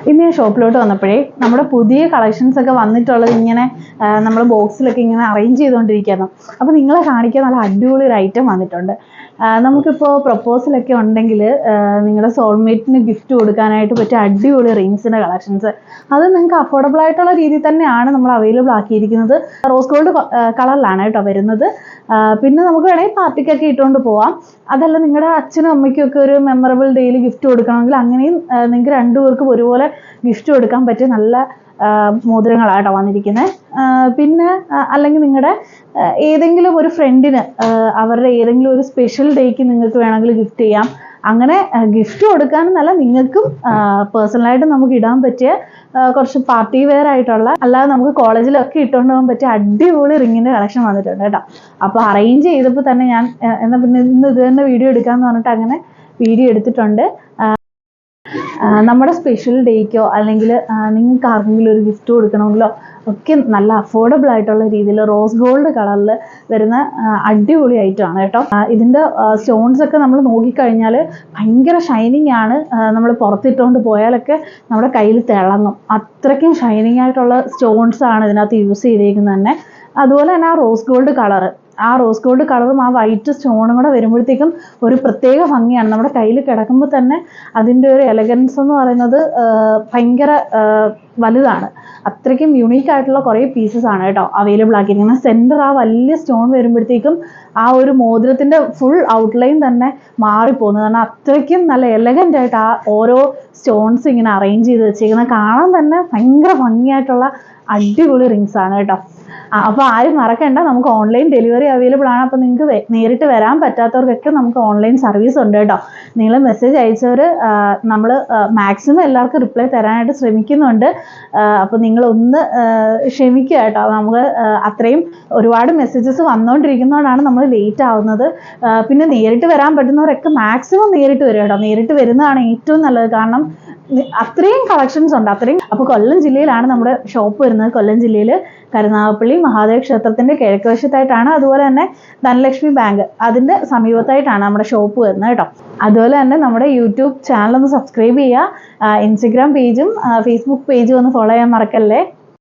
ഇന്ന് ഞാൻ ഷോപ്പിലോട്ട് വന്നപ്പോഴേ നമ്മുടെ പുതിയ കളക്ഷൻസ് ഒക്കെ വന്നിട്ടുള്ളത് ഇങ്ങനെ നമ്മൾ ബോക്സിലൊക്കെ ഇങ്ങനെ അറേഞ്ച് ചെയ്തുകൊണ്ടിരിക്കുകയാണ്. അപ്പോൾ നിങ്ങളെ കാണിക്കാൻ നല്ല അടിപൊളി ഒരു ഐറ്റം വന്നിട്ടുണ്ട്. നമുക്കിപ്പോൾ പ്രപ്പോസലൊക്കെ ഉണ്ടെങ്കിൽ നിങ്ങളുടെ സോൾമേറ്റിന് ഗിഫ്റ്റ് കൊടുക്കാനായിട്ട് പറ്റിയ അടിപൊളി റിങ്സിൻ്റെ കളക്ഷൻസ്, അത് നിങ്ങൾക്ക് അഫോർഡബിൾ ആയിട്ടുള്ള രീതിയിൽ തന്നെയാണ് നമ്മൾ അവൈലബിൾ ആക്കിയിരിക്കുന്നത്. റോസ് ഗോൾഡ് കളറിലാണ് കേട്ടോ വരുന്നത്. പിന്നെ നമുക്ക് വേണമെങ്കിൽ പാർട്ടിക്കൊക്കെ ഇട്ടുകൊണ്ട് പോവാം. അതല്ല നിങ്ങളുടെ അച്ഛനും അമ്മയ്ക്കും ഒക്കെ ഒരു മെമ്മറബിൾ ഡേയിൽ ഗിഫ്റ്റ് കൊടുക്കണമെങ്കിൽ അങ്ങനെയും നിങ്ങൾക്ക് രണ്ടുപേർക്കും ഒരുപോലെ ഗിഫ്റ്റ് കൊടുക്കാൻ പറ്റിയ നല്ല മോതിരങ്ങളാട്ടോ വന്നിരിക്കുന്നത്. പിന്നെ അല്ലെങ്കിൽ നിങ്ങളുടെ ഏതെങ്കിലും ഒരു ഫ്രണ്ടിന് അവരുടെ ഏതെങ്കിലും ഒരു സ്പെഷ്യൽ ഡേക്ക് നിങ്ങൾക്ക് വേണമെങ്കിൽ ഗിഫ്റ്റ് ചെയ്യാം. അങ്ങനെ ഗിഫ്റ്റ് കൊടുക്കാനെന്നല്ല, നിങ്ങൾക്കും പേഴ്സണലായിട്ട് നമുക്ക് ഇടാൻ പറ്റിയ കുറച്ച് പാർട്ടി വെയർ ആയിട്ടുള്ള, അല്ലാതെ നമുക്ക് കോളേജിലൊക്കെ ഇട്ടുകൊണ്ട് പോകാൻ പറ്റിയ അടിപൊളി റിങ്ങിൻ്റെ കളക്ഷൻ വന്നിട്ടുണ്ട് കേട്ടോ. അപ്പോൾ അറേഞ്ച് ചെയ്തപ്പോൾ തന്നെ ഞാൻ എന്നാൽ പിന്നെ ഇന്ന് ഇത് തന്നെ വീഡിയോ എടുക്കാമെന്ന് പറഞ്ഞിട്ട് അങ്ങനെ വീഡിയോ എടുത്തിട്ടുണ്ട്. നമ്മുടെ സ്പെഷ്യൽ ഡേക്കോ അല്ലെങ്കിൽ നിങ്ങൾക്ക് ആർക്കെങ്കിലും ഒരു ഗിഫ്റ്റ് കൊടുക്കണമെങ്കിലോ ഒക്കെ നല്ല അഫോർഡബിൾ ആയിട്ടുള്ള രീതിയിൽ റോസ് ഗോൾഡ് കളറിൽ വരുന്ന അടിപൊളി ഐറ്റമാണ് കേട്ടോ. ഇതിൻ്റെ സ്റ്റോൺസ് ഒക്കെ നമ്മൾ നോക്കിക്കഴിഞ്ഞാൽ ഭയങ്കര ഷൈനിങ് ആണ്. നമ്മൾ പുറത്തിട്ടുകൊണ്ട് പോയാലൊക്കെ നമ്മുടെ കയ്യിൽ തിളങ്ങും, അത്രയ്ക്കും ഷൈനിങ് ആയിട്ടുള്ള സ്റ്റോൺസ് ആണ് ഇതിനകത്ത് യൂസ് ചെയ്തേക്കുന്നത് തന്നെ. അതുപോലെ തന്നെ ആ റോസ് ഗോൾഡ് കളറും ആ വൈറ്റ് സ്റ്റോണും കൂടെ വരുമ്പോഴത്തേക്കും ഒരു പ്രത്യേക ഭംഗിയാണ്. നമ്മുടെ കയ്യിൽ കിടക്കുമ്പോൾ തന്നെ അതിൻ്റെ ഒരു എലഗൻസ് എന്ന് പറയുന്നത് ഭയങ്കര വലുതാണ്. അത്രയ്ക്കും യുണീക്ക് ആയിട്ടുള്ള കുറേ പീസസ് ആണ് കേട്ടോ അവൈലബിൾ ആക്കിയിരിക്കുന്നത്. സെൻറ്റർ ആ വലിയ സ്റ്റോൺ വരുമ്പോഴത്തേക്കും ആ ഒരു മോതിരത്തിൻ്റെ ഫുൾ ഔട്ട്ലൈൻ തന്നെ മാറിപ്പോകുന്നത്. കാരണം അത്രയ്ക്കും നല്ല എലഗൻ്റ് ആയിട്ട് ആ ഓരോ സ്റ്റോൺസ് ഇങ്ങനെ അറേഞ്ച് ചെയ്ത് വെച്ചിരിക്കുന്നത് കാണാൻ തന്നെ ഭയങ്കര ഭംഗിയായിട്ടുള്ള അടിപൊളി റിങ്സ് ആണ് കേട്ടോ. അപ്പോൾ ആരും മറക്കണ്ട, നമുക്ക് ഓൺലൈൻ ഡെലിവറി അവൈലബിൾ ആണ്. അപ്പോൾ നിങ്ങൾക്ക് നേരിട്ട് വരാൻ പറ്റാത്തവർക്കൊക്കെ നമുക്ക് ഓൺലൈൻ സർവീസ് ഉണ്ട് കേട്ടോ. നിങ്ങൾ മെസ്സേജ് അയച്ചവർ നമ്മൾ മാക്സിമം എല്ലാവർക്കും റിപ്ലൈ തരാനായിട്ട് ശ്രമിക്കുന്നുണ്ട്. അപ്പോൾ നിങ്ങളൊന്ന് ക്ഷമിക്കുക കേട്ടോ. നമുക്ക് അത്രയും ഒരുപാട് മെസ്സേജസ് വന്നുകൊണ്ടിരിക്കുന്നതുകൊണ്ടാണ് നമ്മൾ ലേറ്റ് ആവുന്നത്. പിന്നെ നേരിട്ട് വരാൻ പറ്റുന്നവരൊക്കെ മാക്സിമം നേരിട്ട് വരിക കേട്ടോ. നേരിട്ട് വരുന്നതാണ് ഏറ്റവും നല്ലത്. കാരണം അത്രയും കളക്ഷൻസ് ഉണ്ട്, അത്രയും. അപ്പോൾ കൊല്ലം ജില്ലയിലാണ് നമ്മുടെ ഷോപ്പ് വരുന്നത്. കൊല്ലം ജില്ലയിൽ കരുനാഗപ്പള്ളി മഹാദേവ ക്ഷേത്രത്തിൻ്റെ കിഴക്ക് വശത്തായിട്ടാണ്. അതുപോലെ തന്നെ ധനലക്ഷ്മി ബാങ്ക് അതിൻ്റെ സമീപത്തായിട്ടാണ് നമ്മുടെ ഷോപ്പ് വരുന്നത് കേട്ടോ. അതുപോലെ തന്നെ നമ്മുടെ യൂട്യൂബ് ചാനൽ ഒന്ന് സബ്സ്ക്രൈബ് ചെയ്യുക. ഇൻസ്റ്റഗ്രാം പേജും ഫേസ്ബുക്ക് പേജും ഒന്ന് ഫോളോ ചെയ്യാൻ മറക്കല്ലേ.